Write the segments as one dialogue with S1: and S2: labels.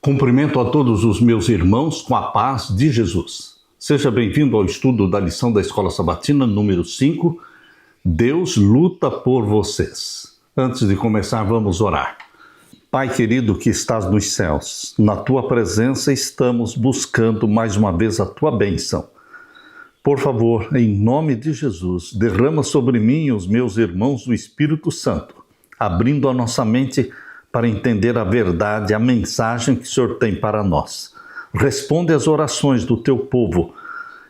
S1: Cumprimento a todos os meus irmãos com a paz de Jesus. Seja bem-vindo ao estudo da lição da Escola Sabatina número 5. Deus luta por vocês. Antes de começar, vamos orar. Pai querido que estás nos céus, na tua presença estamos buscando mais uma vez a tua bênção. Por favor, em nome de Jesus, derrama sobre mim e os meus irmãos o Espírito Santo, abrindo a nossa mente para entender a verdade, a mensagem que o Senhor tem para nós. Responde às orações do teu povo,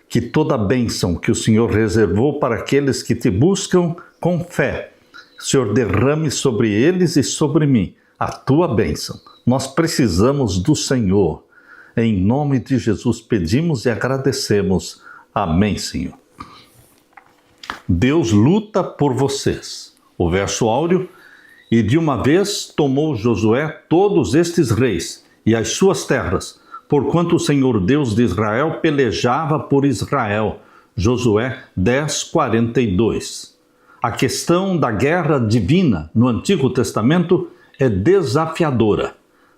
S1: que toda a bênção que o Senhor reservou para aqueles que te buscam com fé, o Senhor derrame sobre eles e sobre mim a tua bênção. Nós precisamos do Senhor. Em nome de Jesus pedimos e agradecemos. Amém, Senhor. Deus luta por vocês. O verso áureo: e de uma vez tomou Josué todos estes reis e as suas terras, porquanto o Senhor Deus de Israel pelejava por Israel. Josué 10:42. A questão da guerra divina no Antigo Testamento é desafiadora.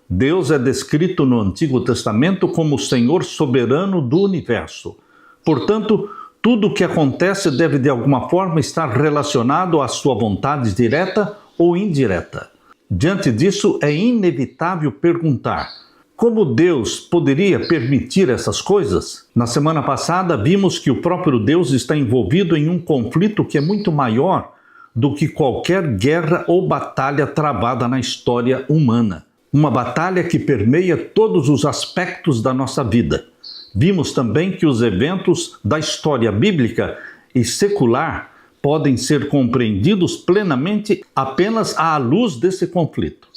S1: Deus é descrito no Antigo Testamento como o Senhor soberano do universo. Portanto, tudo o que acontece deve de alguma forma estar relacionado à sua vontade direta ou indireta. Diante disso, é inevitável perguntar: como Deus poderia permitir essas coisas? Na semana passada, vimos que o próprio Deus está envolvido em um conflito que é muito maior do que qualquer guerra ou batalha travada na história humana. Uma batalha que permeia todos os aspectos da nossa vida. Vimos também que os eventos da história bíblica e secular podem ser compreendidos plenamente apenas à luz desse conflito.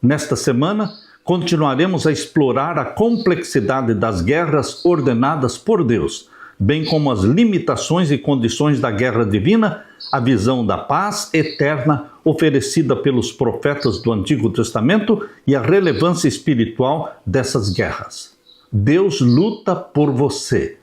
S1: Nesta semana, continuaremos a explorar a complexidade das guerras ordenadas por Deus, bem como as limitações e condições da guerra divina, a visão da paz eterna oferecida pelos profetas do Antigo Testamento e a relevância espiritual dessas guerras. Deus luta por você.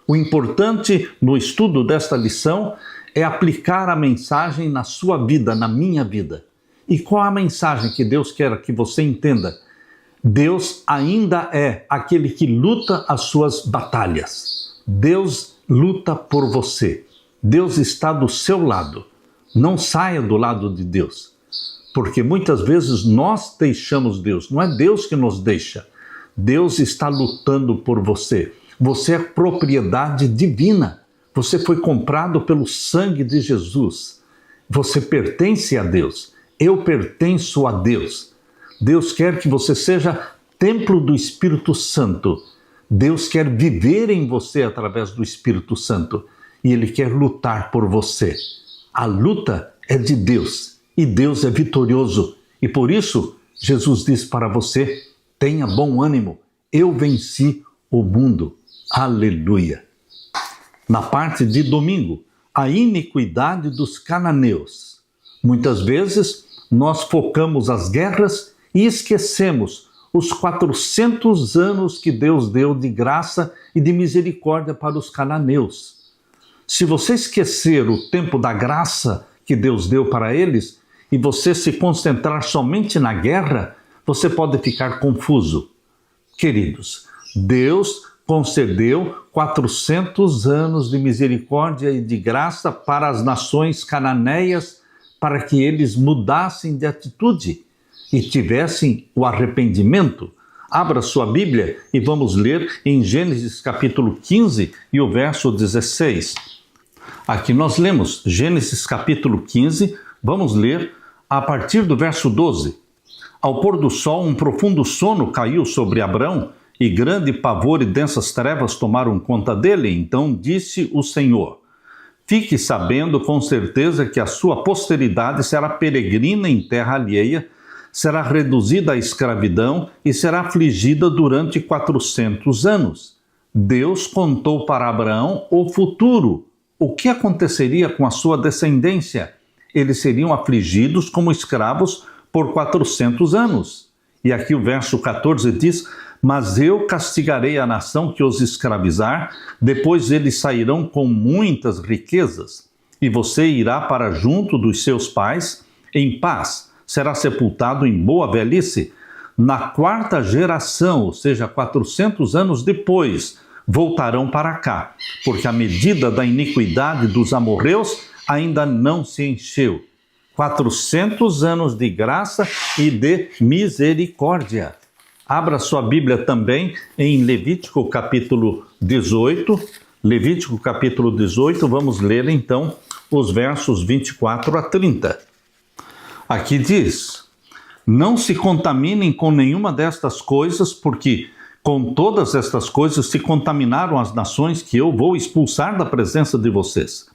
S1: O importante no estudo desta lição é aplicar a mensagem na sua vida, na minha vida. E qual a mensagem que Deus quer que você entenda? Deus ainda é aquele que luta as suas batalhas. Deus luta por você. Deus está do seu lado. Não saia do lado de Deus. Porque muitas vezes nós deixamos Deus. Não é Deus que nos deixa. Deus está lutando por você. Você é propriedade divina. Você foi comprado pelo sangue de Jesus. Você pertence a Deus. Eu pertenço a Deus. Deus quer que você seja templo do Espírito Santo. Deus quer viver em você através do Espírito Santo. E Ele quer lutar por você. A luta é de Deus. E Deus é vitorioso. E por isso, Jesus diz para você: tenha bom ânimo. Eu venci o mundo. Aleluia. Na parte de domingo, a iniquidade dos cananeus. Muitas vezes nós focamos as guerras e esquecemos os 400 anos que Deus deu de graça e de misericórdia para os cananeus. Se você esquecer o tempo da graça que Deus deu para eles e você se concentrar somente na guerra, você pode ficar confuso. Queridos, Deus concedeu 400 anos de misericórdia e de graça para as nações cananeias, para que eles mudassem de atitude e tivessem o arrependimento. Abra sua Bíblia e vamos ler em Gênesis capítulo 15 e o verso 16. Aqui nós lemos Gênesis capítulo 15, vamos ler a partir do verso 12. Ao pôr do sol, um profundo sono caiu sobre Abrão, e grande pavor e densas trevas tomaram conta dele. Então disse o Senhor: fique sabendo com certeza que a sua posteridade será peregrina em terra alheia, será reduzida à escravidão e será afligida durante 400 anos. Deus contou para Abraão o futuro. O que aconteceria com a sua descendência? Eles seriam afligidos como escravos por 400 anos. E aqui o verso 14 diz: mas eu castigarei a nação que os escravizar, depois eles sairão com muitas riquezas, e você irá para junto dos seus pais em paz, será sepultado em boa velhice. na quarta geração, ou seja, 400 anos depois, voltarão para cá, porque a medida da iniquidade dos amorreus ainda não se encheu. 400 anos de graça e de misericórdia. Abra sua Bíblia também em Levítico capítulo 18. Levítico capítulo 18, vamos ler então os versos 24 a 30. Aqui diz: não se contaminem com nenhuma destas coisas, porque com todas estas coisas se contaminaram as nações que eu vou expulsar da presença de vocês.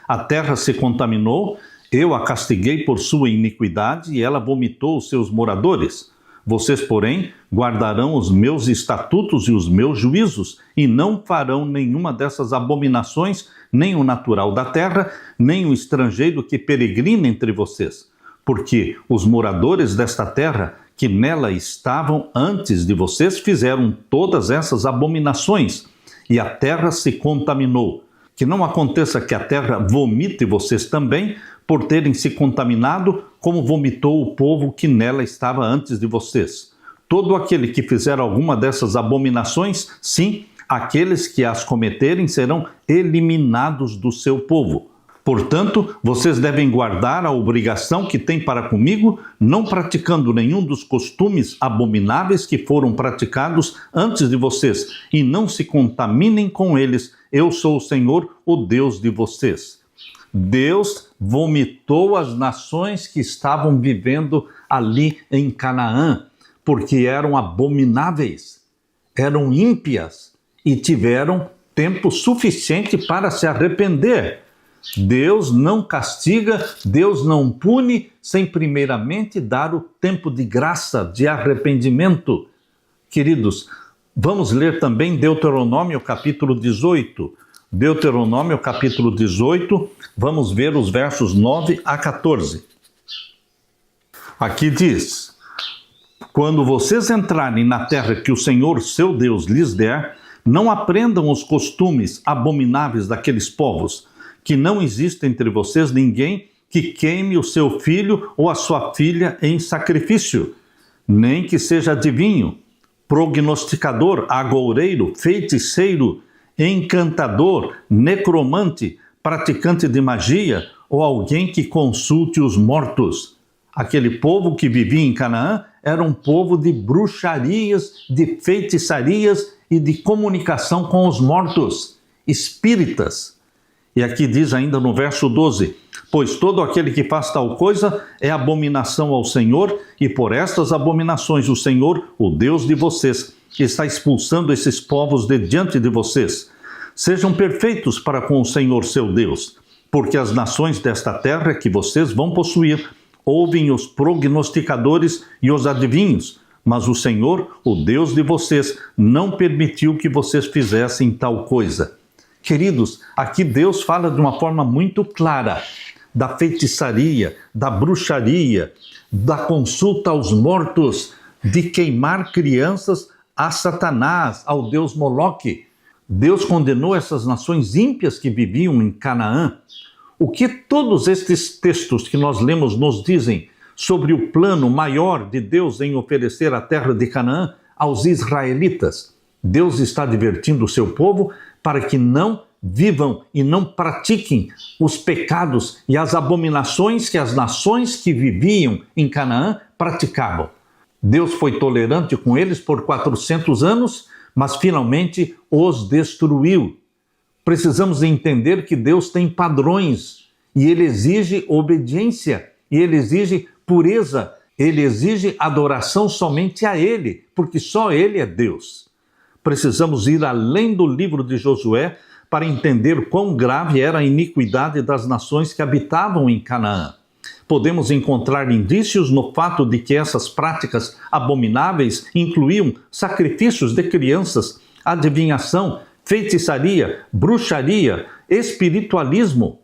S1: A terra se contaminou, eu a castiguei por sua iniquidade e ela vomitou os seus moradores. Vocês, porém, guardarão os meus estatutos e os meus juízos e não farão nenhuma dessas abominações, nem o natural da terra, nem o estrangeiro que peregrina entre vocês. Porque os moradores desta terra, que nela estavam antes de vocês, fizeram todas essas abominações, e a terra se contaminou. Que não aconteça que a terra vomite vocês também, por terem se contaminado, como vomitou o povo que nela estava antes de vocês. Todo aquele que fizer alguma dessas abominações, sim, aqueles que as cometerem serão eliminados do seu povo. Portanto, vocês devem guardar a obrigação que têm para comigo, não praticando nenhum dos costumes abomináveis que foram praticados antes de vocês, e não se contaminem com eles. Eu sou o Senhor, o Deus de vocês. Deus vomitou as nações que estavam vivendo ali em Canaã, porque eram abomináveis, eram ímpias e tiveram tempo suficiente para se arrepender. Deus não castiga, Deus não pune, sem primeiramente dar o tempo de graça, de arrependimento. Queridos, vamos ler também Deuteronômio capítulo 18. Deuteronômio capítulo 18, vamos ver os versos 9 a 14. Aqui diz: quando vocês entrarem na terra que o Senhor, seu Deus, lhes der, não aprendam os costumes abomináveis daqueles povos, que não existe entre vocês ninguém que queime o seu filho ou a sua filha em sacrifício, nem que seja adivinho, prognosticador, agoureiro, feiticeiro, encantador, necromante, praticante de magia ou alguém que consulte os mortos. Aquele povo que vivia em Canaã era um povo de bruxarias, de feitiçarias e de comunicação com os mortos, espíritas. E aqui diz ainda no verso 12: pois todo aquele que faz tal coisa é abominação ao Senhor, e por estas abominações o Senhor, o Deus de vocês, está expulsando esses povos de diante de vocês. Sejam perfeitos para com o Senhor seu Deus, porque as nações desta terra que vocês vão possuir ouvem os prognosticadores e os adivinhos, mas o Senhor, o Deus de vocês, não permitiu que vocês fizessem tal coisa. Queridos, aqui Deus fala de uma forma muito clara da feitiçaria, da bruxaria, da consulta aos mortos, de queimar crianças a Satanás, ao deus Moloque. Deus condenou essas nações ímpias que viviam em Canaã. O que todos estes textos que nós lemos nos dizem sobre o plano maior de Deus em oferecer a terra de Canaã aos israelitas? Deus está advertindo o seu povo para que não vivam e não pratiquem os pecados e as abominações que as nações que viviam em Canaã praticavam. Deus foi tolerante com eles por 400 anos, mas finalmente os destruiu. Precisamos entender que Deus tem padrões e Ele exige obediência, e Ele exige pureza, Ele exige adoração somente a Ele, porque só Ele é Deus. Precisamos ir além do livro de Josué para entender quão grave era a iniquidade das nações que habitavam em Canaã. Podemos encontrar indícios no fato de que essas práticas abomináveis incluíam sacrifícios de crianças, adivinhação, feitiçaria, bruxaria, espiritualismo.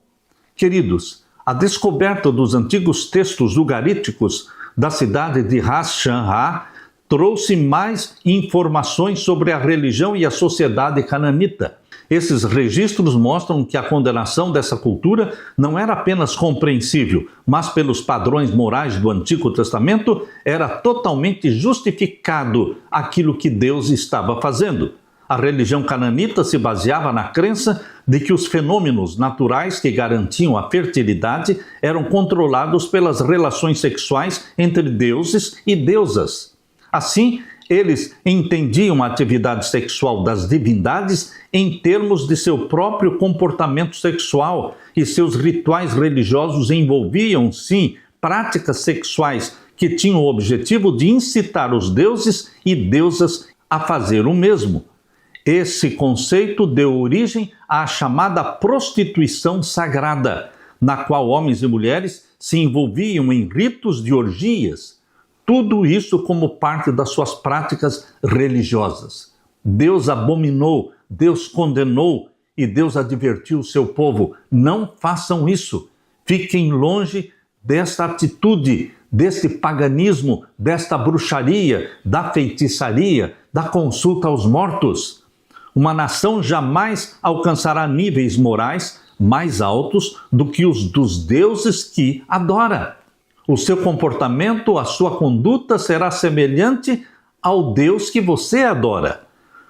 S1: Queridos, a descoberta dos antigos textos ugaríticos da cidade de Ras-Shamra trouxe mais informações sobre a religião e a sociedade cananita. Esses registros mostram que a condenação dessa cultura não era apenas compreensível, mas pelos padrões morais do Antigo Testamento era totalmente justificado aquilo que Deus estava fazendo. A religião cananita se baseava na crença de que os fenômenos naturais que garantiam a fertilidade eram controlados pelas relações sexuais entre deuses e deusas. Assim, eles entendiam a atividade sexual das divindades em termos de seu próprio comportamento sexual, e seus rituais religiosos envolviam, sim, práticas sexuais que tinham o objetivo de incitar os deuses e deusas a fazer o mesmo. Esse conceito deu origem à chamada prostituição sagrada, na qual homens e mulheres se envolviam em ritos de orgias, tudo isso como parte das suas práticas religiosas. Deus abominou, Deus condenou e Deus advertiu o seu povo: não façam isso, fiquem longe desta atitude, deste paganismo, desta bruxaria, da feitiçaria, da consulta aos mortos. Uma nação jamais alcançará níveis morais mais altos do que os dos deuses que adora. O seu comportamento, a sua conduta será semelhante ao Deus que você adora.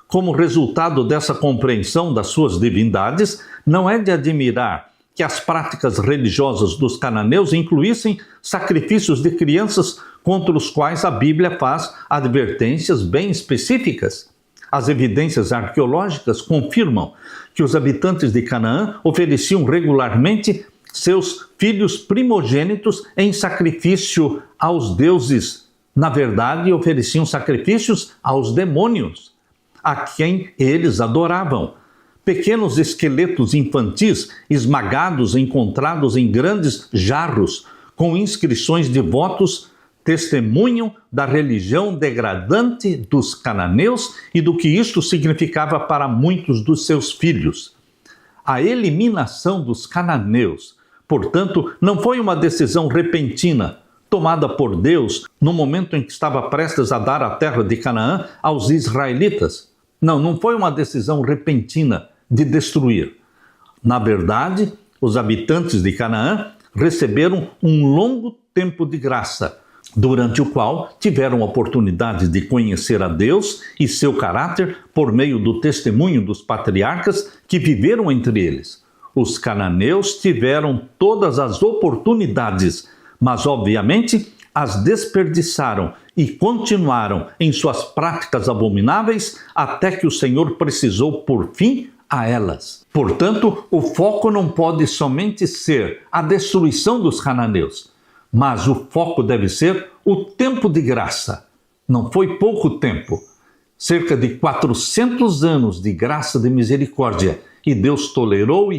S1: Como resultado dessa compreensão das suas divindades, não é de admirar que as práticas religiosas dos cananeus incluíssem sacrifícios de crianças contra os quais a Bíblia faz advertências bem específicas. As evidências arqueológicas confirmam que os habitantes de Canaã ofereciam regularmente seus filhos primogênitos em sacrifício aos deuses. Na verdade, ofereciam sacrifícios aos demônios, a quem eles adoravam. Pequenos esqueletos infantis esmagados encontrados em grandes jarros com inscrições de votos testemunham da religião degradante dos cananeus e do que isto significava para muitos dos seus filhos. A eliminação dos cananeus, portanto, não foi uma decisão repentina, tomada por Deus no momento em que estava prestes a dar a terra de Canaã aos israelitas. Não foi uma decisão repentina de destruir. Na verdade, os habitantes de Canaã receberam um longo tempo de graça, durante o qual tiveram a oportunidade de conhecer a Deus e seu caráter por meio do testemunho dos patriarcas que viveram entre eles. Os cananeus tiveram todas as oportunidades, mas obviamente as desperdiçaram e continuaram em suas práticas abomináveis até que o Senhor precisou pôr fim a elas. Portanto, o foco não pode somente ser a destruição dos cananeus, mas o foco deve ser o tempo de graça. Não foi pouco tempo, cerca de 400 anos de graça de misericórdia, e Deus tolerou,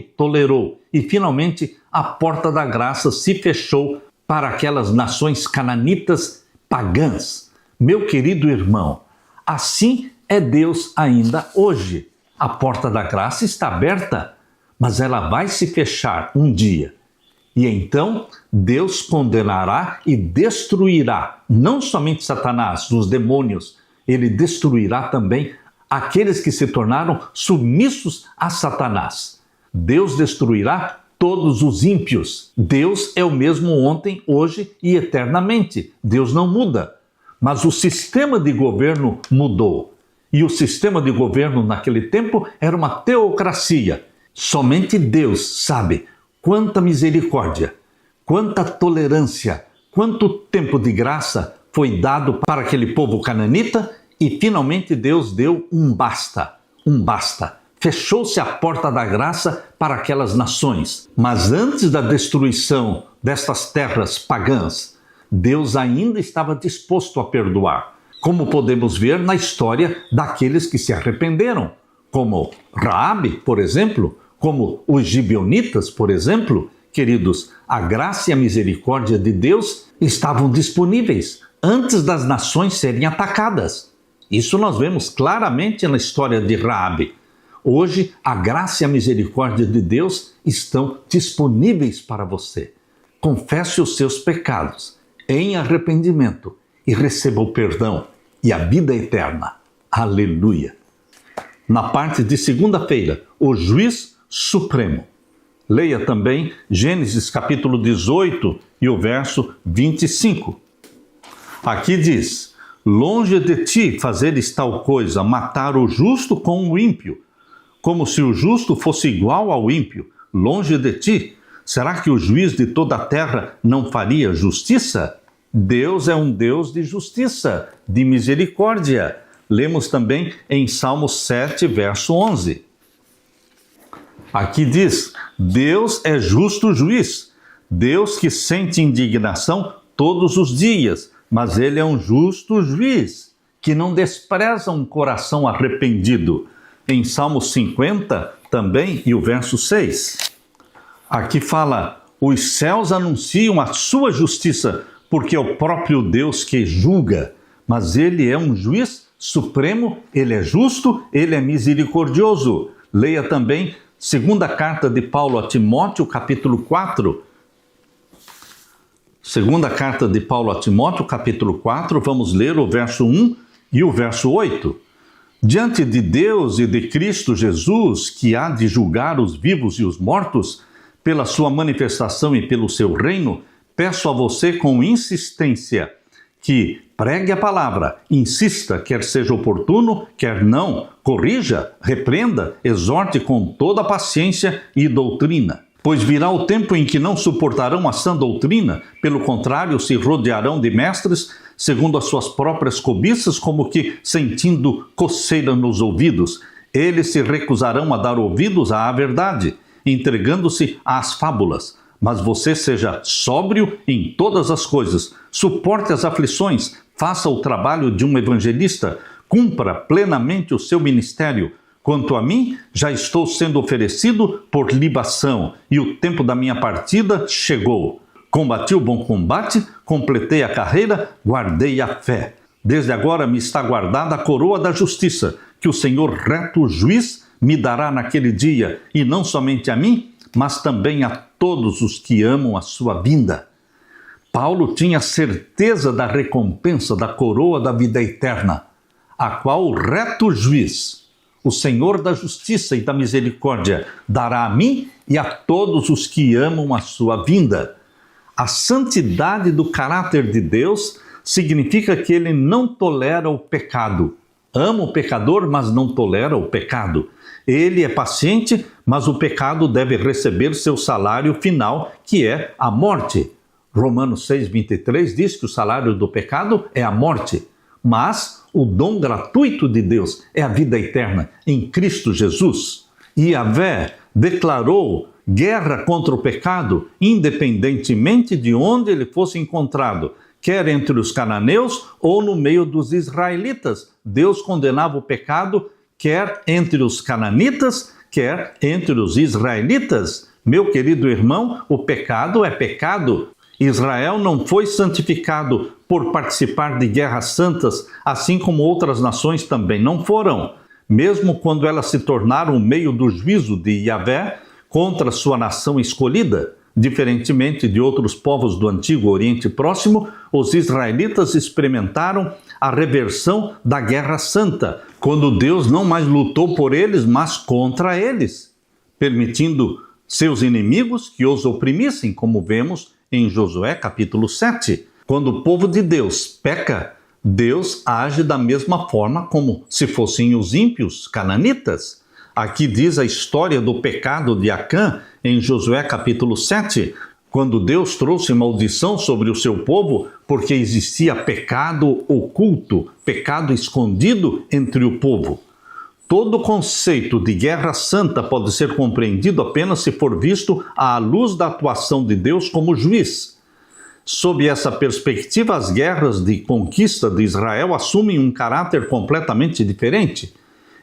S1: e finalmente a porta da graça se fechou para aquelas nações cananitas pagãs. Meu querido irmão, assim é Deus ainda hoje. A porta da graça está aberta, mas ela vai se fechar um dia. E então Deus condenará e destruirá não somente Satanás, os demônios, ele destruirá também aqueles que se tornaram submissos a Satanás. Deus destruirá todos os ímpios. Deus é o mesmo ontem, hoje e eternamente. Deus não muda. Mas o sistema de governo mudou. E o sistema de governo naquele tempo era uma teocracia. Somente Deus sabe quanta misericórdia, quanta tolerância, quanto tempo de graça foi dado para aquele povo cananita, e finalmente Deus deu um basta. Fechou-se a porta da graça para aquelas nações. Mas antes da destruição destas terras pagãs, Deus ainda estava disposto a perdoar, como podemos ver na história daqueles que se arrependeram, como Raabe, por exemplo, como os gibeonitas, por exemplo. Queridos, a graça e a misericórdia de Deus estavam disponíveis antes das nações serem atacadas. Isso nós vemos claramente na história de Raabe. Hoje, a graça e a misericórdia de Deus estão disponíveis para você. Confesse os seus pecados em arrependimento e receba o perdão e a vida eterna. Aleluia! Na parte de segunda-feira, o juiz supremo. Leia também Gênesis capítulo 18 e o verso 25. Aqui diz: longe de ti fazeres tal coisa, matar o justo com o ímpio, como se o justo fosse igual ao ímpio. Longe de ti. Será que o juiz de toda a terra não faria justiça? Deus é um Deus de justiça, de misericórdia. Lemos também em Salmos 7, verso 11. Aqui diz: Deus é justo juiz, Deus que sente indignação todos os dias, mas Ele é um justo juiz, que não despreza um coração arrependido. Em Salmos 50 também, e o verso 6. Aqui fala: os céus anunciam a sua justiça, porque é o próprio Deus que julga, mas Ele é um juiz supremo, Ele é justo, Ele é misericordioso. Leia também segunda carta de Paulo a Timóteo, capítulo 4. Segunda carta de Paulo a Timóteo, capítulo 4, vamos ler o verso 1 e o verso 8. Diante de Deus e de Cristo Jesus, que há de julgar os vivos e os mortos, pela sua manifestação e pelo seu reino, peço a você com insistência que pregue a palavra, insista, quer seja oportuno, quer não, corrija, repreenda, exorte com toda paciência e doutrina. Pois virá o tempo em que não suportarão a sã doutrina, pelo contrário, se rodearão de mestres, segundo as suas próprias cobiças, como que sentindo coceira nos ouvidos. Eles se recusarão a dar ouvidos à verdade, entregando-se às fábulas. Mas você seja sóbrio em todas as coisas, suporte as aflições, faça o trabalho de um evangelista, cumpra plenamente o seu ministério. Quanto a mim, já estou sendo oferecido por libação, e o tempo da minha partida chegou. Combati o bom combate, completei a carreira, guardei a fé. Desde agora me está guardada a coroa da justiça, que o Senhor reto juiz me dará naquele dia, e não somente a mim, mas também a todos os que amam a sua vinda. Paulo tinha certeza da recompensa da coroa da vida eterna, a qual o reto juiz, o Senhor da justiça e da misericórdia, dará a mim e a todos os que amam a sua vinda. A santidade do caráter de Deus significa que Ele não tolera o pecado. Ama o pecador, mas não tolera o pecado. Ele é paciente, mas o pecado deve receber seu salário final, que é a morte. Romanos 6,23 diz que o salário do pecado é a morte, mas o dom gratuito de Deus é a vida eterna em Cristo Jesus. Yahvé declarou guerra contra o pecado, independentemente de onde ele fosse encontrado, quer entre os cananeus ou no meio dos israelitas. Deus condenava o pecado, quer entre os cananitas, quer entre os israelitas. Meu querido irmão, o pecado é pecado. Israel não foi santificado por participar de guerras santas, assim como outras nações também não foram. Mesmo quando elas se tornaram o meio do juízo de Yahvé contra sua nação escolhida, diferentemente de outros povos do Antigo Oriente Próximo, os israelitas experimentaram a reversão da Guerra Santa, quando Deus não mais lutou por eles, mas contra eles, permitindo seus inimigos que os oprimissem, como vemos em Josué capítulo 7. Quando o povo de Deus peca, Deus age da mesma forma como se fossem os ímpios cananitas. Aqui diz a história do pecado de Acã em Josué capítulo 7, quando Deus trouxe maldição sobre o seu povo porque existia pecado oculto, pecado escondido entre o povo. Todo conceito de guerra santa pode ser compreendido apenas se for visto à luz da atuação de Deus como juiz. Sob essa perspectiva, as guerras de conquista de Israel assumem um caráter completamente diferente.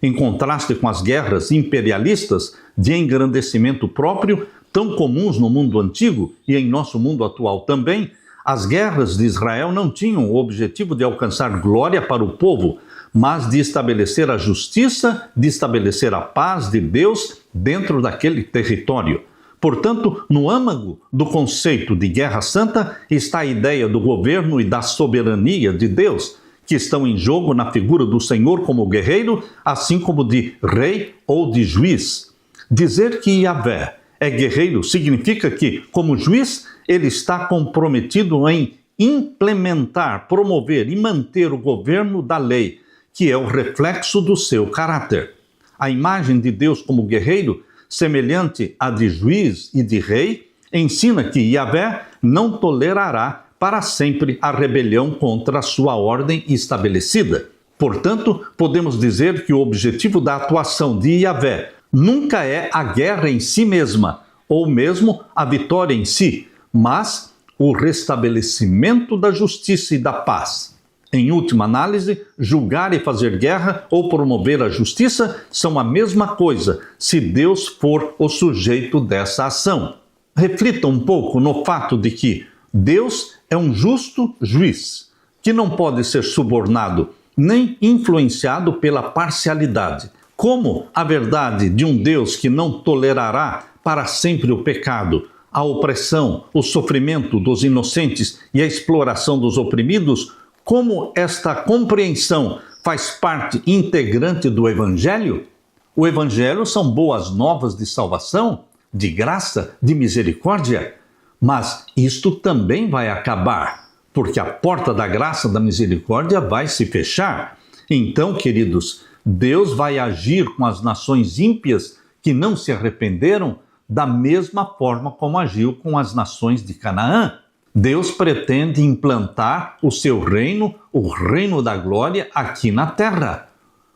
S1: Em contraste com as guerras imperialistas de engrandecimento próprio, tão comuns no mundo antigo e em nosso mundo atual também, as guerras de Israel não tinham o objetivo de alcançar glória para o povo, mas de estabelecer a justiça, de estabelecer a paz de Deus dentro daquele território. Portanto, no âmago do conceito de guerra santa está a ideia do governo e da soberania de Deus, que estão em jogo na figura do Senhor como guerreiro, assim como de rei ou de juiz. Dizer que Yahvé é guerreiro significa que, como juiz, ele está comprometido em implementar, promover e manter o governo da lei, que é o reflexo do seu caráter. A imagem de Deus como guerreiro, semelhante à de juiz e de rei, ensina que Yahvé não tolerará para sempre a rebelião contra a sua ordem estabelecida. Portanto, podemos dizer que o objetivo da atuação de Yahvé nunca é a guerra em si mesma, ou mesmo a vitória em si, mas o restabelecimento da justiça e da paz. Em última análise, julgar e fazer guerra ou promover a justiça são a mesma coisa, se Deus for o sujeito dessa ação. Reflita um pouco no fato de que Deus é um justo juiz, que não pode ser subornado nem influenciado pela parcialidade. Como a verdade de um Deus que não tolerará para sempre o pecado, a opressão, o sofrimento dos inocentes e a exploração dos oprimidos, como esta compreensão faz parte integrante do Evangelho? O Evangelho são boas novas de salvação, de graça, de misericórdia, mas isto também vai acabar, porque a porta da graça, da misericórdia vai se fechar. Então, queridos, Deus vai agir com as nações ímpias que não se arrependeram da mesma forma como agiu com as nações de Canaã. Deus pretende implantar o seu reino, o reino da glória, aqui na terra.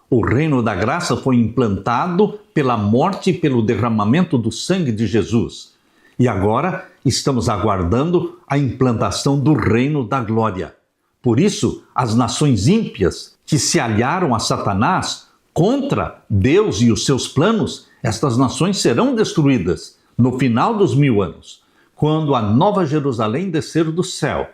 S1: O reino da graça foi implantado pela morte e pelo derramamento do sangue de Jesus. E agora estamos aguardando a implantação do reino da glória. Por isso, as nações ímpias que se aliaram a Satanás contra Deus e os seus planos, estas nações serão destruídas no final dos 1000 anos, quando a Nova Jerusalém descer do céu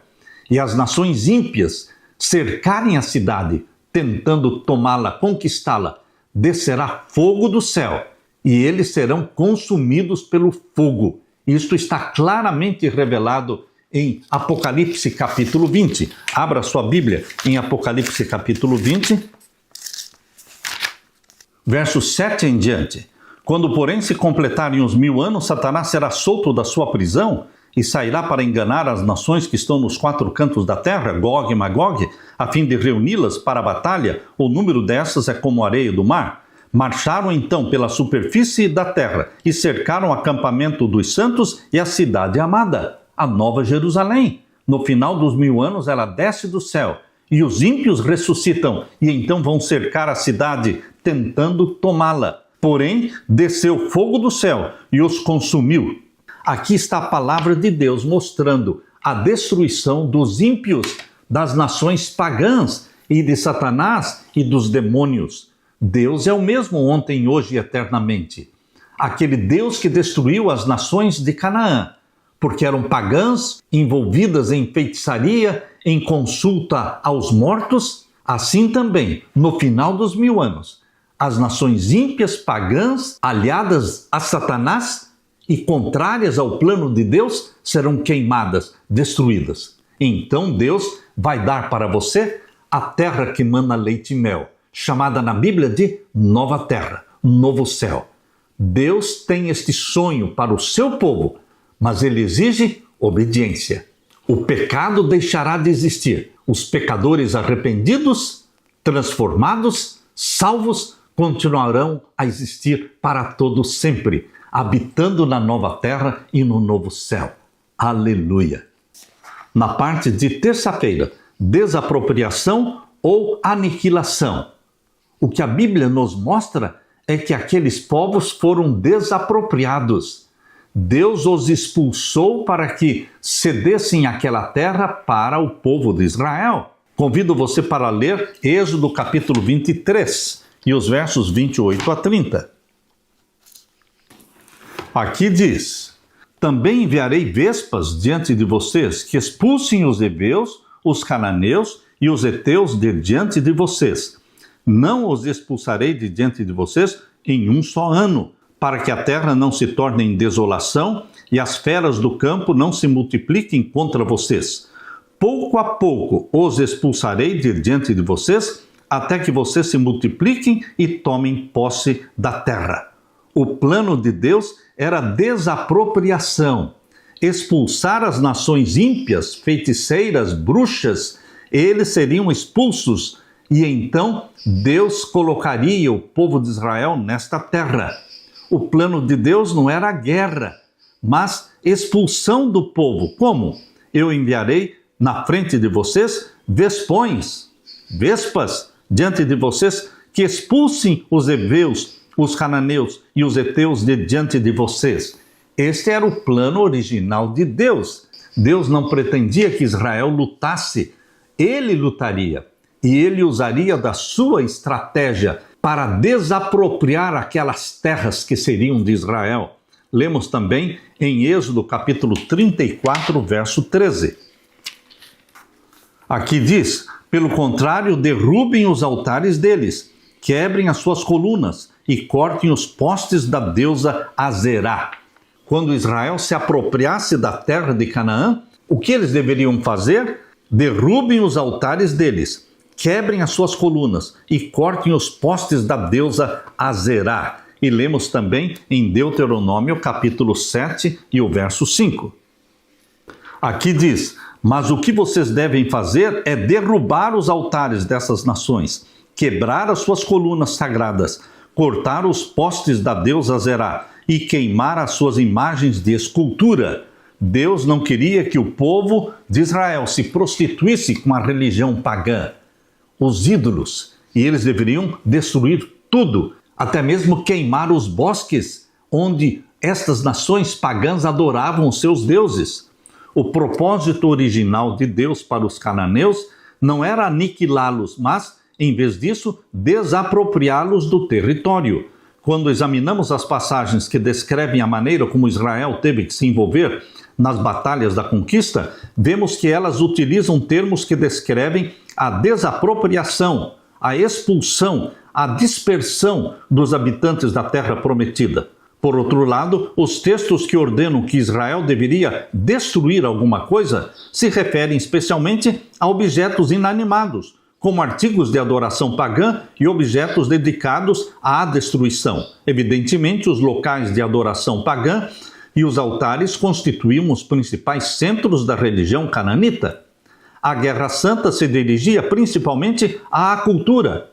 S1: e as nações ímpias cercarem a cidade, tentando tomá-la, conquistá-la, descerá fogo do céu e eles serão consumidos pelo fogo. Isto está claramente revelado em Apocalipse capítulo 20. Abra sua Bíblia em Apocalipse capítulo 20, verso 7 em diante. Quando, porém, se completarem os 1000 anos, Satanás será solto da sua prisão e sairá para enganar as nações que estão nos 4 cantos da terra, Gog e Magog, a fim de reuni-las para a batalha. O número dessas é como a areia do mar. Marcharam então pela superfície da terra e cercaram o acampamento dos santos e a cidade amada, a Nova Jerusalém. No final dos 1000 anos ela desce do céu e os ímpios ressuscitam e então vão cercar a cidade tentando tomá-la. Porém, desceu fogo do céu e os consumiu. Aqui está a palavra de Deus mostrando a destruição dos ímpios, das nações pagãs e de Satanás e dos demônios. Deus é o mesmo ontem, hoje e eternamente. Aquele Deus que destruiu as nações de Canaã, porque eram pagãs, envolvidas em feitiçaria, em consulta aos mortos, assim também, no final dos 1000 anos, as nações ímpias pagãs, aliadas a Satanás e contrárias ao plano de Deus, serão queimadas, destruídas. Então Deus vai dar para você a terra que mana leite e mel, chamada na Bíblia de nova terra, novo céu. Deus tem este sonho para o seu povo, mas ele exige obediência. O pecado deixará de existir. Os pecadores arrependidos, transformados, salvos, continuarão a existir para todo sempre, habitando na nova terra e no novo céu. Aleluia! Na parte de terça-feira, desapropriação ou aniquilação. O que a Bíblia nos mostra é que aqueles povos foram desapropriados. Deus os expulsou para que cedessem aquela terra para o povo de Israel. Convido você para ler Êxodo capítulo 23 e os versos 28 a 30. Aqui diz: também enviarei vespas diante de vocês, que expulsem os heveus, os cananeus e os heteus de diante de vocês. Não os expulsarei de diante de vocês em um só ano, para que a terra não se torne em desolação e as feras do campo não se multipliquem contra vocês. Pouco a pouco os expulsarei de diante de vocês, até que vocês se multipliquem e tomem posse da terra. O plano de Deus era desapropriação, expulsar as nações ímpias, feiticeiras, bruxas. Eles seriam expulsos e então Deus colocaria o povo de Israel nesta terra. O plano de Deus não era a guerra, mas expulsão do povo. Como? Eu enviarei na frente de vocês vespas diante de vocês, que expulsem os heveus, os cananeus e os heteus de diante de vocês. Este era o plano original de Deus. Deus não pretendia que Israel lutasse, ele lutaria. E ele usaria da sua estratégia para desapropriar aquelas terras que seriam de Israel. Lemos também em Êxodo capítulo 34, verso 13. Aqui diz: pelo contrário, derrubem os altares deles, quebrem as suas colunas e cortem os postes da deusa Azerá. Quando Israel se apropriasse da terra de Canaã, o que eles deveriam fazer? Derrubem os altares deles, quebrem as suas colunas e cortem os postes da deusa Azerá. E lemos também em Deuteronômio capítulo 7 e o verso 5. Aqui diz: mas o que vocês devem fazer é derrubar os altares dessas nações, quebrar as suas colunas sagradas, cortar os postes da deusa Azerá e queimar as suas imagens de escultura. Deus não queria que o povo de Israel se prostituísse com a religião pagã, os ídolos, e eles deveriam destruir tudo, até mesmo queimar os bosques onde estas nações pagãs adoravam os seus deuses. O propósito original de Deus para os cananeus não era aniquilá-los, mas, em vez disso, desapropriá-los do território. Quando examinamos as passagens que descrevem a maneira como Israel teve que se envolver nas batalhas da conquista, vemos que elas utilizam termos que descrevem a desapropriação, a expulsão, a dispersão dos habitantes da terra prometida. Por outro lado, os textos que ordenam que Israel deveria destruir alguma coisa se referem especialmente a objetos inanimados, como artigos de adoração pagã e objetos dedicados à destruição. Evidentemente, os locais de adoração pagã e os altares constituíam os principais centros da religião cananita. A Guerra Santa se dirigia principalmente à cultura.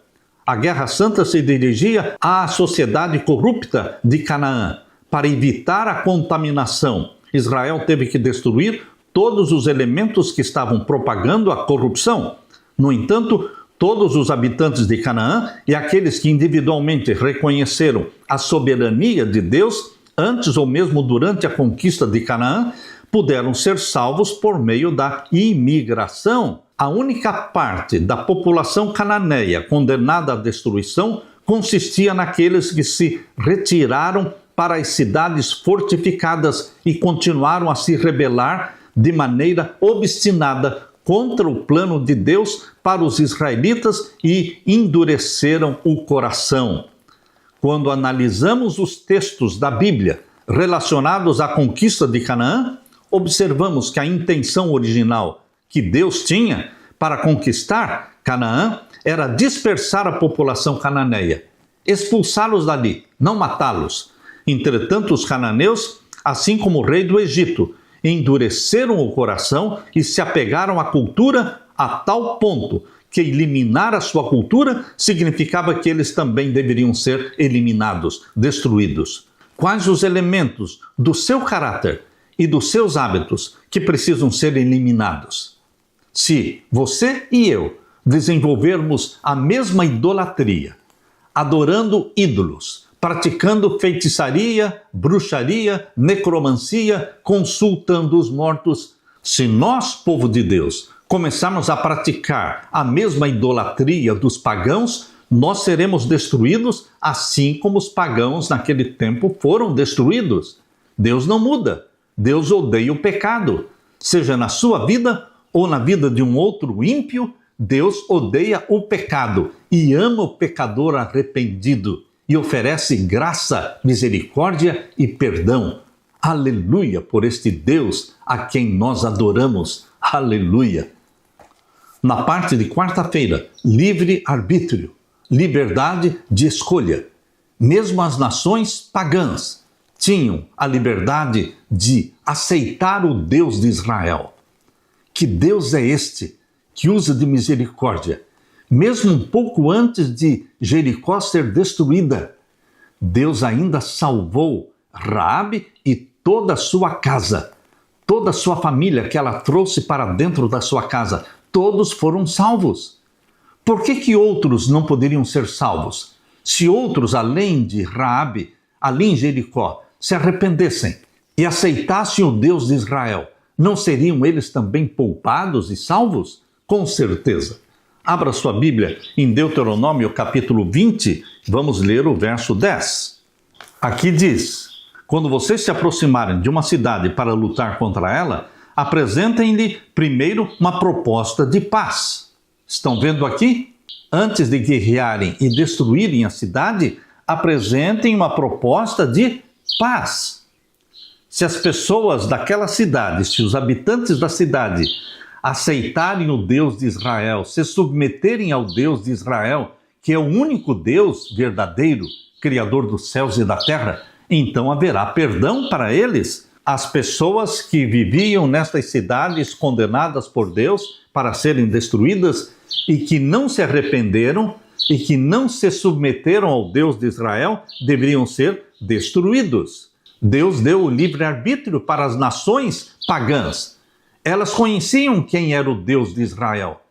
S1: A Guerra Santa se dirigia à sociedade corrupta de Canaã. Para evitar a contaminação, Israel teve que destruir todos os elementos que estavam propagando a corrupção. No entanto, todos os habitantes de Canaã e aqueles que individualmente reconheceram a soberania de Deus, antes ou mesmo durante a conquista de Canaã, puderam ser salvos por meio da imigração. A única parte da população cananeia condenada à destruição consistia naqueles que se retiraram para as cidades fortificadas e continuaram a se rebelar de maneira obstinada contra o plano de Deus para os israelitas e endureceram o coração. Quando analisamos os textos da Bíblia relacionados à conquista de Canaã, observamos que a intenção original que Deus tinha para conquistar Canaã era dispersar a população cananeia, expulsá-los dali, não matá-los. Entretanto, os cananeus, assim como o rei do Egito, endureceram o coração e se apegaram à cultura a tal ponto que eliminar a sua cultura significava que eles também deveriam ser eliminados, destruídos. Quais os elementos do seu caráter e dos seus hábitos que precisam ser eliminados? Se você e eu desenvolvermos a mesma idolatria, adorando ídolos, praticando feitiçaria, bruxaria, necromancia, consultando os mortos, se nós, povo de Deus, começarmos a praticar a mesma idolatria dos pagãos, nós seremos destruídos assim como os pagãos naquele tempo foram destruídos. Deus não muda. Deus odeia o pecado. Seja na sua vida ou na vida de um outro ímpio, Deus odeia o pecado e ama o pecador arrependido e oferece graça, misericórdia e perdão. Aleluia por este Deus a quem nós adoramos. Aleluia. Na parte de quarta-feira, livre-arbítrio, liberdade de escolha. Mesmo as nações pagãs tinham a liberdade de aceitar o Deus de Israel. Que Deus é este que usa de misericórdia? Mesmo um pouco antes de Jericó ser destruída, Deus ainda salvou Raabe e toda a sua casa, toda a sua família que ela trouxe para dentro da sua casa. Todos foram salvos. Por que outros não poderiam ser salvos? Se outros, além de Raabe, além de Jericó, se arrependessem e aceitassem o Deus de Israel, não seriam eles também poupados e salvos? Com certeza. Abra sua Bíblia em Deuteronômio capítulo 20, vamos ler o verso 10. Aqui diz: quando vocês se aproximarem de uma cidade para lutar contra ela, apresentem-lhe primeiro uma proposta de paz. Estão vendo aqui? Antes de guerrearem e destruírem a cidade, apresentem uma proposta de paz. Se as pessoas daquela cidade, se os habitantes da cidade aceitarem o Deus de Israel, se submeterem ao Deus de Israel, que é o único Deus verdadeiro, Criador dos céus e da terra, então haverá perdão para eles. As pessoas que viviam nestas cidades condenadas por Deus para serem destruídas e que não se arrependeram e que não se submeteram ao Deus de Israel, deveriam ser destruídos. Deus deu o livre-arbítrio para as nações pagãs. Elas conheciam quem era o Deus de Israel.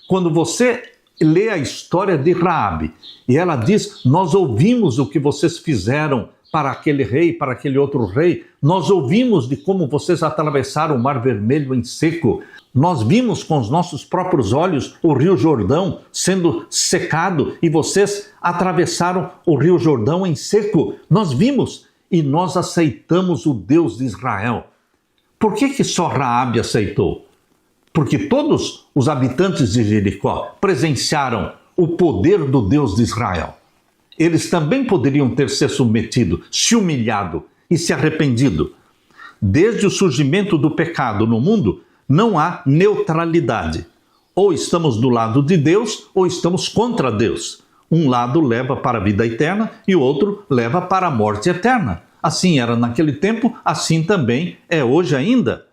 S1: Quando você lê a história de Raabe e ela diz: nós ouvimos o que vocês fizeram para aquele rei, para aquele outro rei, nós ouvimos de como vocês atravessaram o Mar Vermelho em seco, nós vimos com os nossos próprios olhos o Rio Jordão sendo secado e vocês atravessaram o Rio Jordão em seco, nós vimos e nós aceitamos o Deus de Israel. Por que só Raabe aceitou? Porque todos os habitantes de Jericó presenciaram o poder do Deus de Israel. Eles também poderiam ter se submetido, se humilhado e se arrependido. Desde o surgimento do pecado no mundo, não há neutralidade. Ou estamos do lado de Deus, ou estamos contra Deus. Um lado leva para a vida eterna e o outro leva para a morte eterna. Assim era naquele tempo, assim também é hoje ainda.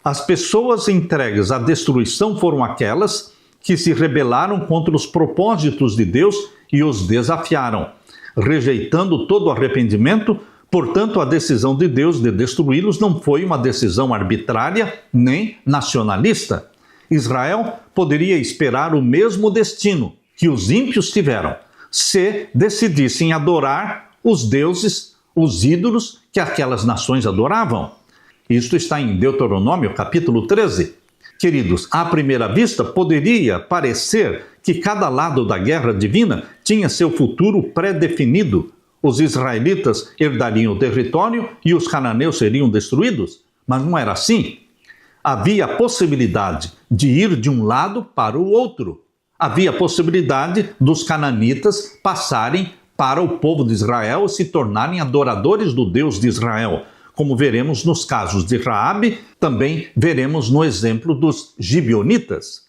S1: As pessoas entregues à destruição foram aquelas que se rebelaram contra os propósitos de Deus e os desafiaram, rejeitando todo arrependimento. Portanto, a decisão de Deus de destruí-los não foi uma decisão arbitrária nem nacionalista. Israel poderia esperar o mesmo destino que os ímpios tiveram, se decidissem adorar os deuses, os ídolos que aquelas nações adoravam. Isto está em Deuteronômio capítulo 13. Queridos, à primeira vista poderia parecer que cada lado da guerra divina tinha seu futuro pré-definido. Os israelitas herdariam o território e os cananeus seriam destruídos. Mas não era assim. Havia a possibilidade de ir de um lado para o outro. Havia a possibilidade dos cananitas passarem para o povo de Israel e se tornarem adoradores do Deus de Israel. Como veremos nos casos de Raabe, também veremos no exemplo dos gibeonitas.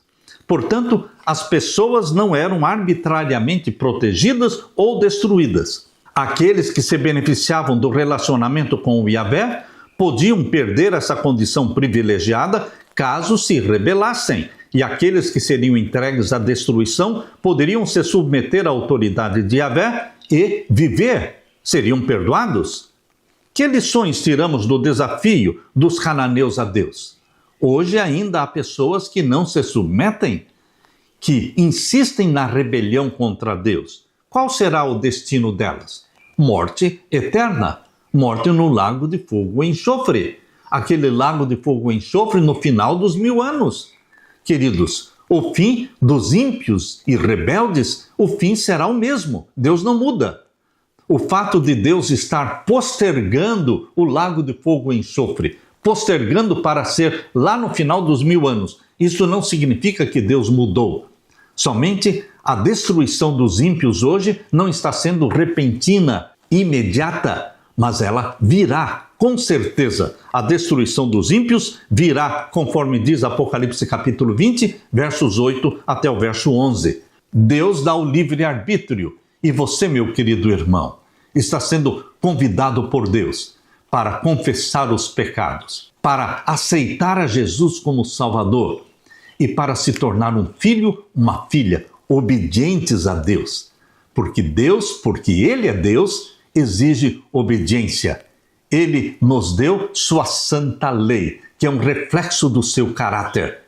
S1: Portanto, as pessoas não eram arbitrariamente protegidas ou destruídas. Aqueles que se beneficiavam do relacionamento com o Yahvé podiam perder essa condição privilegiada caso se rebelassem, e aqueles que seriam entregues à destruição poderiam se submeter à autoridade de Yahvé e viver, seriam perdoados. Que lições tiramos do desafio dos cananeus a Deus? Hoje ainda há pessoas que não se submetem, que insistem na rebelião contra Deus. Qual será o destino delas? Morte eterna, morte no lago de fogo e enxofre. Aquele lago de fogo e enxofre no final dos 1000 anos. Queridos, o fim dos ímpios e rebeldes, o fim será o mesmo. Deus não muda. O fato de Deus estar postergando o lago de fogo e enxofre, postergando para ser lá no final dos 1000 anos, isso não significa que Deus mudou. Somente a destruição dos ímpios hoje não está sendo repentina, imediata, mas ela virá, com certeza. A destruição dos ímpios virá, conforme diz Apocalipse capítulo 20, versos 8 até o verso 11. Deus dá o livre-arbítrio E você, meu querido irmão, está sendo convidado por Deus para confessar os pecados, para aceitar a Jesus como Salvador e para se tornar um filho, uma filha, obedientes a Deus. Porque Ele é Deus, exige obediência. Ele nos deu sua santa lei, que é um reflexo do seu caráter.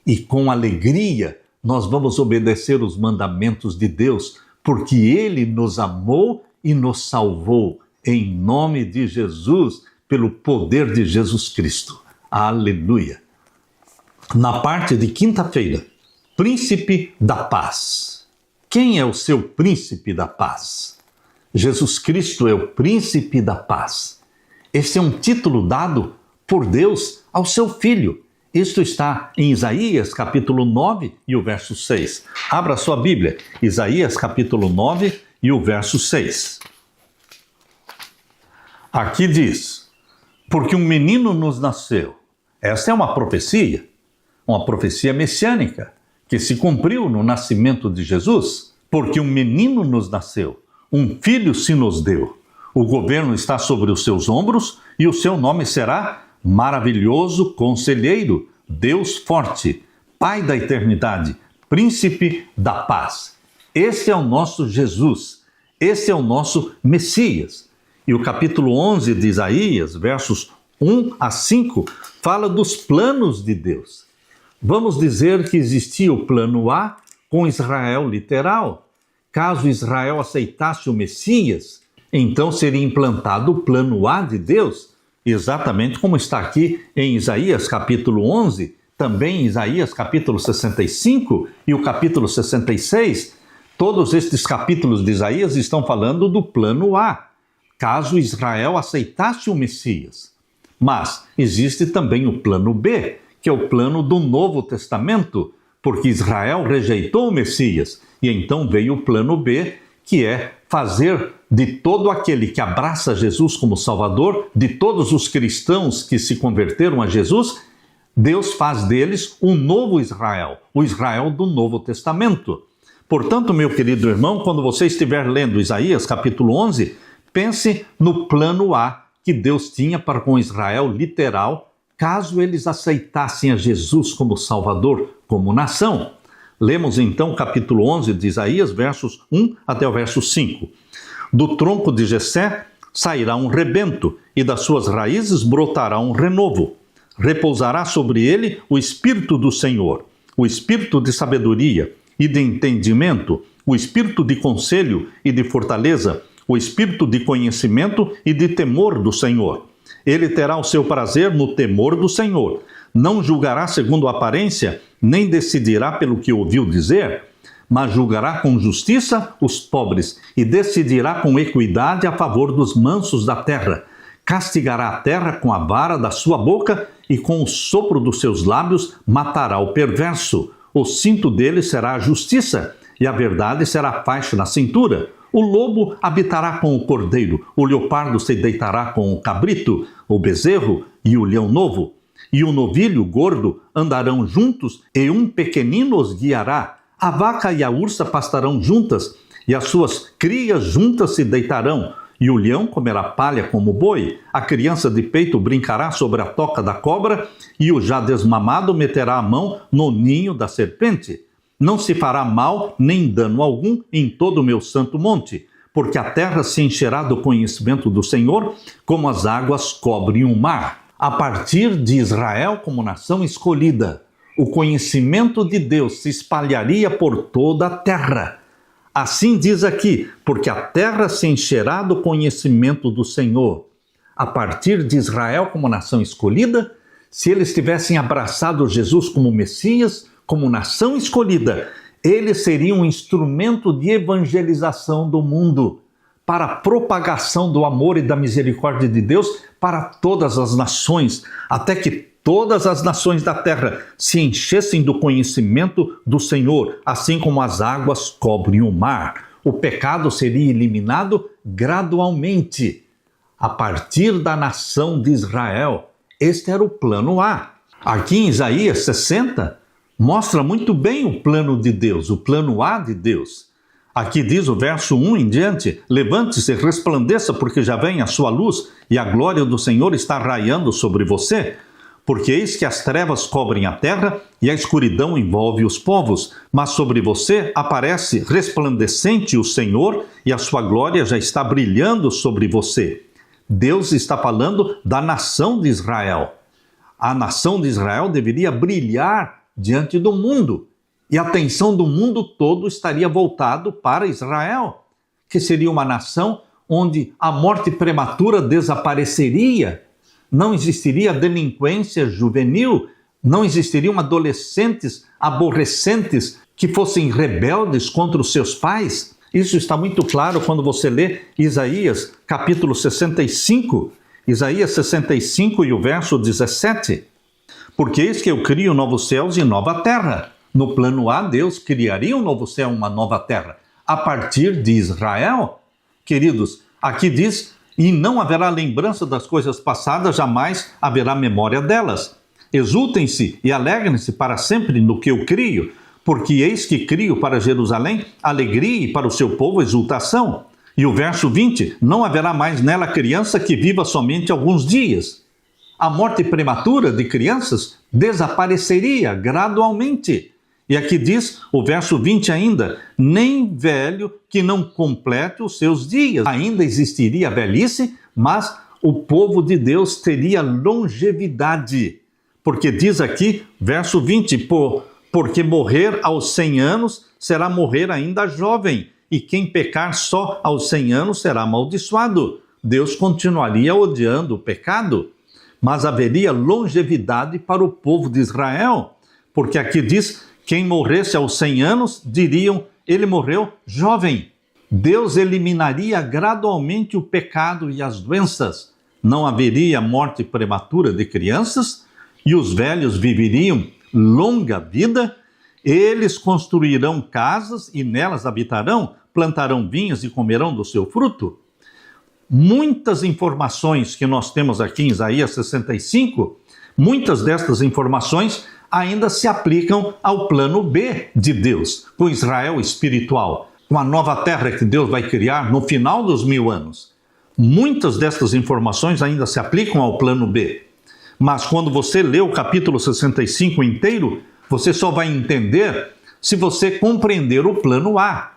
S1: E com alegria nós vamos obedecer os mandamentos de Deus, porque Ele nos amou e nos salvou, em nome de Jesus, pelo poder de Jesus Cristo. Aleluia! Na parte de quinta-feira, Príncipe da Paz. Quem é o seu Príncipe da Paz? Jesus Cristo é o Príncipe da Paz. Esse é um título dado por Deus ao seu Filho. Isto está em Isaías capítulo 9 e o verso 6. Abra sua Bíblia, Isaías capítulo 9 e o verso 6. Aqui diz: porque um menino nos nasceu. Esta é uma profecia messiânica, que se cumpriu no nascimento de Jesus. Porque um menino nos nasceu, um filho se nos deu. O governo está sobre os seus ombros e o seu nome será Maravilhoso Conselheiro, Deus Forte, Pai da Eternidade, Príncipe da Paz. Esse é o nosso Jesus, esse é o nosso Messias. E o capítulo 11 de Isaías, versos 1 a 5, fala dos planos de Deus. Vamos dizer que existia o plano A com Israel literal. Caso Israel aceitasse o Messias, então seria implantado o plano A de Deus, exatamente como está aqui em Isaías capítulo 11, também em Isaías capítulo 65 e o capítulo 66. Todos estes capítulos de Isaías estão falando do plano A, caso Israel aceitasse o Messias. Mas existe também o plano B, que é o plano do Novo Testamento, porque Israel rejeitou o Messias, e então veio o plano B, que é fazer de todo aquele que abraça Jesus como Salvador, de todos os cristãos que se converteram a Jesus, Deus faz deles um novo Israel, o Israel do Novo Testamento. Portanto, meu querido irmão, quando você estiver lendo Isaías capítulo 11, pense no plano A que Deus tinha para com Israel literal, caso eles aceitassem a Jesus como Salvador, como nação. Lemos então o capítulo 11 de Isaías, versos 1 até o verso 5. Do tronco de Jessé sairá um rebento, e das suas raízes brotará um renovo. Repousará sobre ele o Espírito do Senhor, o Espírito de sabedoria e de entendimento, o Espírito de conselho e de fortaleza, o Espírito de conhecimento e de temor do Senhor. Ele terá o seu prazer no temor do Senhor. Não julgará segundo a aparência, nem decidirá pelo que ouviu dizer, mas julgará com justiça os pobres e decidirá com equidade a favor dos mansos da terra. Castigará a terra com a vara da sua boca e com o sopro dos seus lábios matará o perverso. O cinto dele será a justiça e a verdade será a faixa na cintura. O lobo habitará com o cordeiro, o leopardo se deitará com o cabrito, o bezerro e o leão novo. E o novilho gordo andarão juntos, e um pequenino os guiará. A vaca e a ursa pastarão juntas, e as suas crias juntas se deitarão. E o leão comerá palha como boi. A criança de peito brincará sobre a toca da cobra, e o já desmamado meterá a mão no ninho da serpente. Não se fará mal nem dano algum em todo o meu santo monte, porque a terra se encherá do conhecimento do Senhor, como as águas cobrem o mar. A partir de Israel como nação escolhida, o conhecimento de Deus se espalharia por toda a terra. Assim diz aqui, porque a terra se encherá do conhecimento do Senhor. A partir de Israel como nação escolhida, se eles tivessem abraçado Jesus como Messias, como nação escolhida, eles seriam um instrumento de evangelização do mundo, para a propagação do amor e da misericórdia de Deus para todas as nações, até que todas as nações da terra se enchessem do conhecimento do Senhor, assim como as águas cobrem o mar. O pecado seria eliminado gradualmente, a partir da nação de Israel. Este era o plano A. Aqui em Isaías 60, mostra muito bem o plano de Deus, o plano A de Deus. Aqui diz o verso 1 em diante: levante-se, resplandeça, porque já vem a sua luz, e a glória do Senhor está raiando sobre você. Porque eis que as trevas cobrem a terra, e a escuridão envolve os povos. Mas sobre você aparece resplandecente o Senhor, e a sua glória já está brilhando sobre você. Deus está falando da nação de Israel. A nação de Israel deveria brilhar diante do mundo. E a atenção do mundo todo estaria voltado para Israel, que seria uma nação onde a morte prematura desapareceria, não existiria delinquência juvenil, não existiriam adolescentes aborrecentes que fossem rebeldes contra os seus pais. Isso está muito claro quando você lê Isaías capítulo 65, Isaías 65 e o verso 17. Porque eis que eu crio novos céus e nova terra. No plano A, Deus criaria um novo céu, uma nova terra, a partir de Israel. Queridos, aqui diz, e não haverá lembrança das coisas passadas, jamais haverá memória delas. Exultem-se e alegrem-se para sempre no que eu crio, porque eis que crio para Jerusalém alegria e para o seu povo exultação. E o verso 20, não haverá mais nela criança que viva somente alguns dias. A morte prematura de crianças desapareceria gradualmente. E aqui diz, o verso 20 ainda, nem velho que não complete os seus dias. Ainda existiria a velhice, mas o povo de Deus teria longevidade. Porque diz aqui, verso 20, porque morrer aos 100 anos será morrer ainda jovem, e quem pecar só aos 100 anos será amaldiçoado. Deus continuaria odiando o pecado, mas haveria longevidade para o povo de Israel, porque aqui diz, quem morresse aos 100 anos, diriam, ele morreu jovem. Deus eliminaria gradualmente o pecado e as doenças. Não haveria morte prematura de crianças, e os velhos viveriam longa vida. Eles construirão casas e nelas habitarão, plantarão vinhas e comerão do seu fruto. Muitas informações que nós temos aqui em Isaías 65, muitas destas informações ainda se aplicam ao plano B de Deus, com Israel espiritual, com a nova terra que Deus vai criar no final dos 1000 anos. Muitas destas informações ainda se aplicam ao plano B. Mas quando você lê o capítulo 65 inteiro, você só vai entender se você compreender o plano A.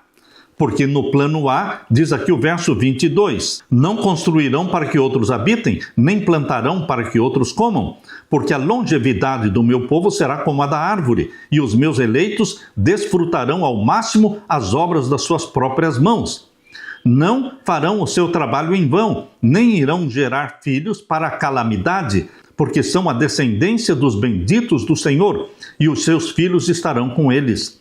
S1: Porque no plano A, diz aqui o verso 22, não construirão para que outros habitem, nem plantarão para que outros comam, porque a longevidade do meu povo será como a da árvore, e os meus eleitos desfrutarão ao máximo as obras das suas próprias mãos. Não farão o seu trabalho em vão, nem irão gerar filhos para a calamidade, porque são a descendência dos benditos do Senhor, e os seus filhos estarão com eles.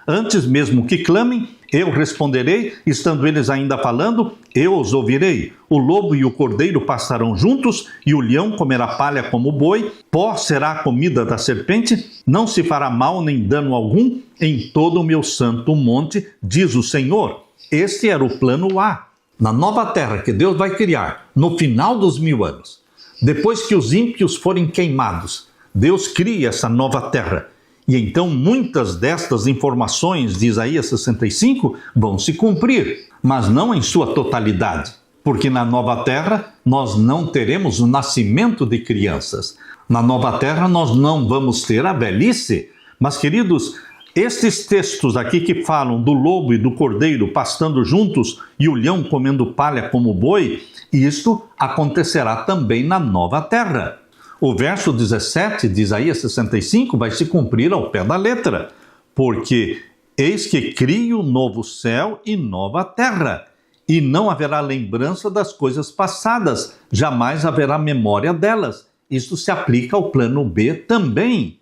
S1: Antes mesmo que clamem, eu responderei, estando eles ainda falando, eu os ouvirei. O lobo e o cordeiro passarão juntos, e o leão comerá palha como o boi, pó será a comida da serpente, não se fará mal nem dano algum em todo o meu santo monte, diz o Senhor. Este era o plano A. Na nova terra que Deus vai criar, no final dos 1000 anos, depois que os ímpios forem queimados, Deus cria essa nova terra. E então muitas destas informações de Isaías 65 vão se cumprir, mas não em sua totalidade, porque na nova terra nós não teremos o nascimento de crianças. Na nova terra nós não vamos ter a velhice. Mas, queridos, estes textos aqui que falam do lobo e do cordeiro pastando juntos e o leão comendo palha como boi, isto acontecerá também na nova terra. O verso 17 de Isaías 65 vai se cumprir ao pé da letra, porque eis que crio novo céu e nova terra, e não haverá lembrança das coisas passadas, jamais haverá memória delas. Isto se aplica ao plano B também.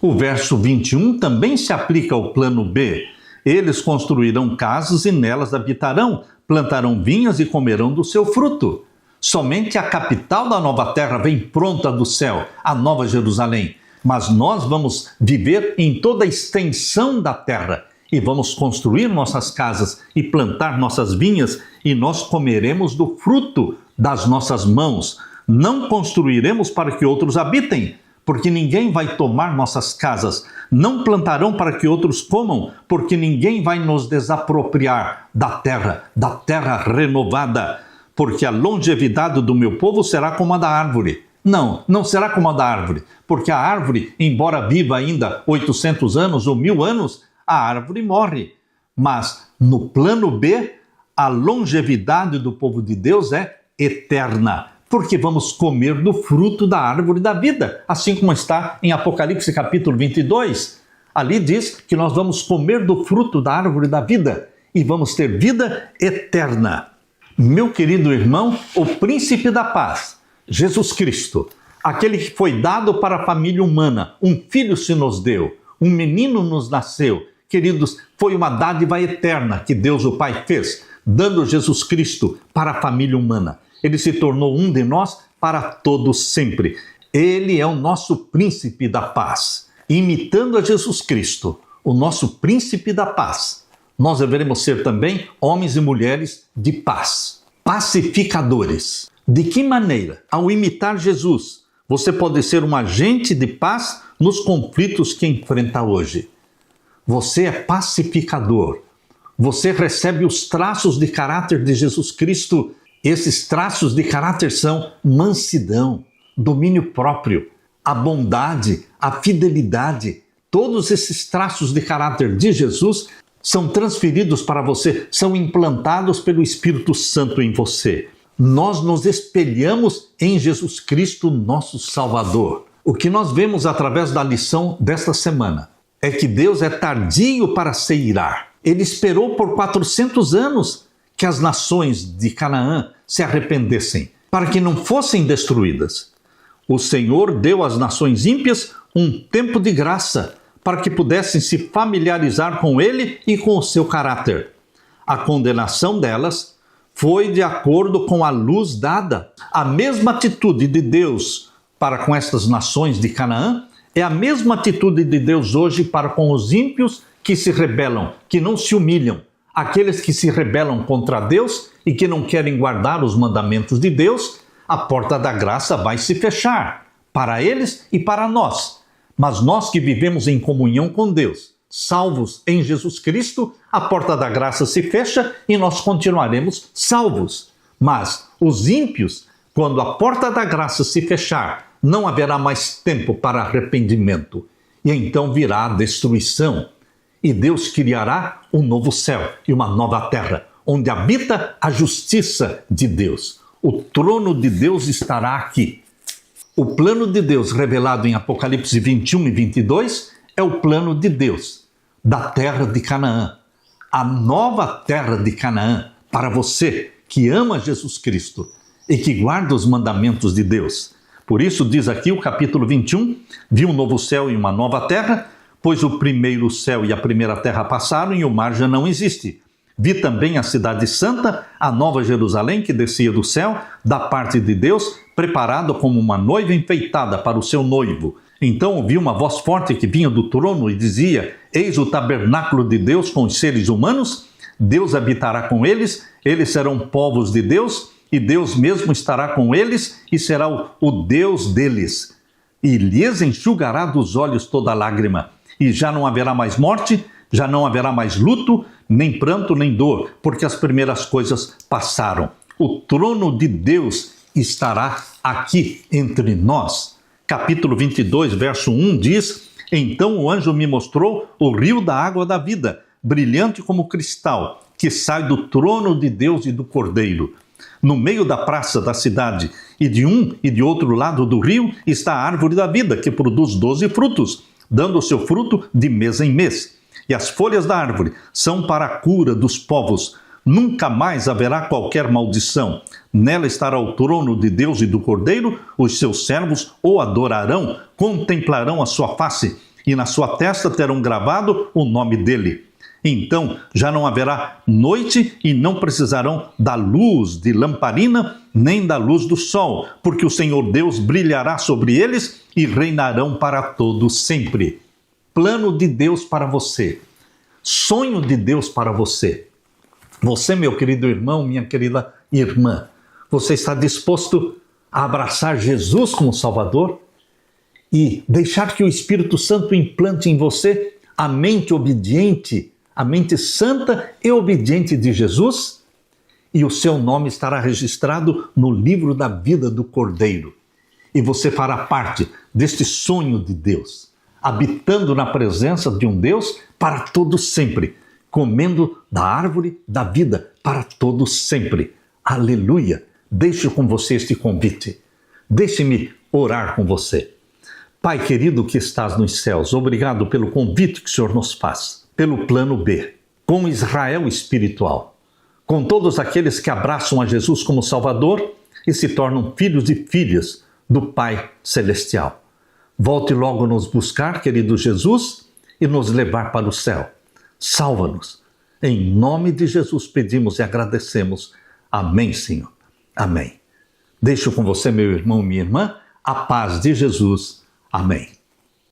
S1: O verso 21 também se aplica ao plano B. Eles construirão casas e nelas habitarão, plantarão vinhas e comerão do seu fruto. Somente a capital da nova terra vem pronta do céu, a nova Jerusalém. Mas nós vamos viver em toda a extensão da terra e vamos construir nossas casas e plantar nossas vinhas e nós comeremos do fruto das nossas mãos. Não construiremos para que outros habitem, porque ninguém vai tomar nossas casas. Não plantarão para que outros comam, porque ninguém vai nos desapropriar da terra renovada. Porque a longevidade do meu povo será como a da árvore. Não será como a da árvore, porque a árvore, embora viva ainda 800 anos ou 1000 anos, a árvore morre. Mas no plano B, a longevidade do povo de Deus é eterna, porque vamos comer do fruto da árvore da vida, assim como está em Apocalipse capítulo 22. Ali diz que nós vamos comer do fruto da árvore da vida e vamos ter vida eterna. Meu querido irmão, o príncipe da paz, Jesus Cristo, aquele que foi dado para a família humana, um filho se nos deu, um menino nos nasceu. Queridos, foi uma dádiva eterna que Deus o Pai fez, dando Jesus Cristo para a família humana. Ele se tornou um de nós para todos sempre. Ele é o nosso príncipe da paz. Imitando a Jesus Cristo, o nosso príncipe da paz, nós deveremos ser também homens e mulheres de paz, pacificadores. De que maneira? Ao imitar Jesus, você pode ser um agente de paz nos conflitos que enfrenta hoje. Você é pacificador. Você recebe os traços de caráter de Jesus Cristo. Esses traços de caráter são mansidão, domínio próprio, a bondade, a fidelidade. Todos esses traços de caráter de Jesus são transferidos para você, são implantados pelo Espírito Santo em você. Nós nos espelhamos em Jesus Cristo, nosso Salvador. O que nós vemos através da lição desta semana é que Deus é tardio para se irar. Ele esperou por 400 anos que as nações de Canaã se arrependessem, para que não fossem destruídas. O Senhor deu às nações ímpias um tempo de graça, para que pudessem se familiarizar com Ele e com o seu caráter. A condenação delas foi de acordo com a luz dada. A mesma atitude de Deus para com estas nações de Canaã é a mesma atitude de Deus hoje para com os ímpios que se rebelam, que não se humilham. Aqueles que se rebelam contra Deus e que não querem guardar os mandamentos de Deus, a porta da graça vai se fechar para eles e para nós. Mas nós que vivemos em comunhão com Deus, salvos em Jesus Cristo, a porta da graça se fecha e nós continuaremos salvos. Mas os ímpios, quando a porta da graça se fechar, não haverá mais tempo para arrependimento. E então virá a destruição. E Deus criará um novo céu e uma nova terra, onde habita a justiça de Deus. O trono de Deus estará aqui. O plano de Deus revelado em Apocalipse 21 e 22 é o plano de Deus da terra de Canaã. A nova terra de Canaã para você que ama Jesus Cristo e que guarda os mandamentos de Deus. Por isso diz aqui o capítulo 21, vi um novo céu e uma nova terra, pois o primeiro céu e a primeira terra passaram e o mar já não existe. Vi também a cidade santa, a nova Jerusalém que descia do céu, da parte de Deus, preparada como uma noiva enfeitada para o seu noivo. Então ouvi uma voz forte que vinha do trono e dizia: eis o tabernáculo de Deus com os seres humanos, Deus habitará com eles, eles serão povos de Deus, e Deus mesmo estará com eles e será o Deus deles. E lhes enxugará dos olhos toda lágrima, e já não haverá mais morte, já não haverá mais luto, nem pranto, nem dor, porque as primeiras coisas passaram. O trono de Deus estará aqui entre nós. Capítulo 22, verso 1 diz: então o anjo me mostrou o rio da água da vida, brilhante como cristal, que sai do trono de Deus e do Cordeiro. No meio da praça da cidade, e de um e de outro lado do rio, está a árvore da vida, que produz 12 frutos, dando o seu fruto de mês em mês. E as folhas da árvore são para a cura dos povos. Nunca mais haverá qualquer maldição. Nela estará o trono de Deus e do Cordeiro, os seus servos o adorarão, contemplarão a sua face, e na sua testa terão gravado o nome dele. Então já não haverá noite e não precisarão da luz de lamparina, nem da luz do sol, porque o Senhor Deus brilhará sobre eles e reinarão para todo sempre. Plano de Deus para você. Sonho de Deus para você. Você, meu querido irmão, minha querida irmã, você está disposto a abraçar Jesus como Salvador? e deixar que o Espírito Santo implante em você a mente obediente, a mente santa e obediente de Jesus, e o seu nome estará registrado no livro da vida do Cordeiro. E você fará parte deste sonho de Deus, habitando na presença de um Deus para todo sempre, comendo da árvore da vida para todo sempre. Aleluia! Deixo com você este convite. Deixe-me orar com você. Pai querido que estás nos céus, obrigado pelo convite que o Senhor nos faz, pelo plano B, com Israel espiritual, com todos aqueles que abraçam a Jesus como Salvador e se tornam filhos e filhas do Pai Celestial. Volte logo nos buscar, querido Jesus, e nos levar para o céu. Salva-nos. Em nome de Jesus pedimos e agradecemos. Amém, Senhor. Amém. Deixo com você, meu irmão e minha irmã, a paz de Jesus. Amém.